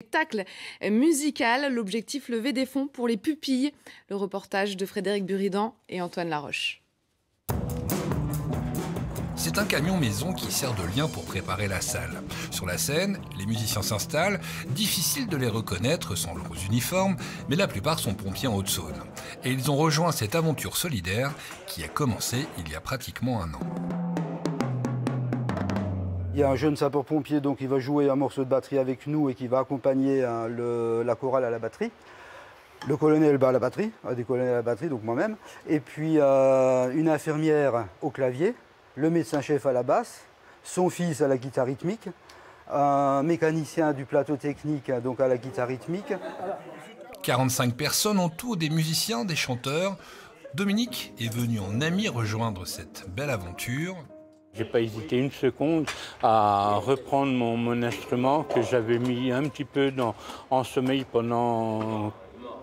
Spectacle musical, l'objectif lever des fonds pour les pupilles. Le reportage de Frédéric Buridan et Antoine Laroche. C'est un camion maison qui sert de lien pour préparer la salle. Sur la scène, les musiciens s'installent. Difficile de les reconnaître sans leurs uniformes, mais la plupart sont pompiers en Haute-Saône. Et ils ont rejoint cette aventure solidaire qui a commencé il y a pratiquement un an. Il y a un jeune sapeur-pompier donc, qui va jouer un morceau de batterie avec nous et qui va accompagner la chorale à la batterie. Le colonel à la batterie, des colonels à la batterie, donc moi-même. Et puis une infirmière au clavier, le médecin-chef à la basse, son fils à la guitare rythmique, un mécanicien du plateau technique donc à la guitare rythmique. 45 personnes en tout, des musiciens, des chanteurs. Dominique est venu en ami rejoindre cette belle aventure. J'ai pas hésité une seconde à reprendre mon instrument que j'avais mis un petit peu en sommeil pendant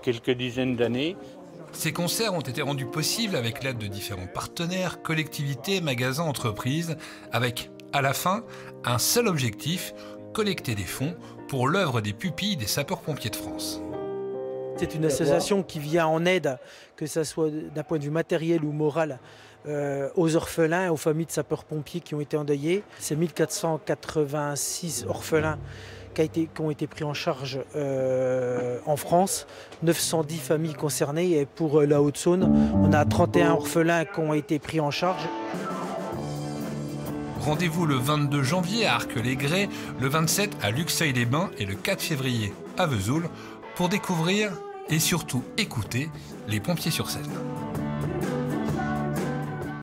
quelques dizaines d'années. Ces concerts ont été rendus possibles avec l'aide de différents partenaires, collectivités, magasins, entreprises, avec, à la fin, un seul objectif, collecter des fonds pour l'œuvre des pupilles des sapeurs-pompiers de France. C'est une association qui vient en aide, que ce soit d'un point de vue matériel ou moral, aux orphelins, aux familles de sapeurs-pompiers qui ont été endeuillés. C'est 1486 orphelins qui ont été pris en charge en France, 910 familles concernées et pour la Haute-Saône, on a 31 orphelins qui ont été pris en charge. Rendez-vous le 22 janvier à Arques-les-Grès, le 27 à Luxeuil-les-Bains et le 4 février à Vesoul pour découvrir et surtout écouter les pompiers sur scène.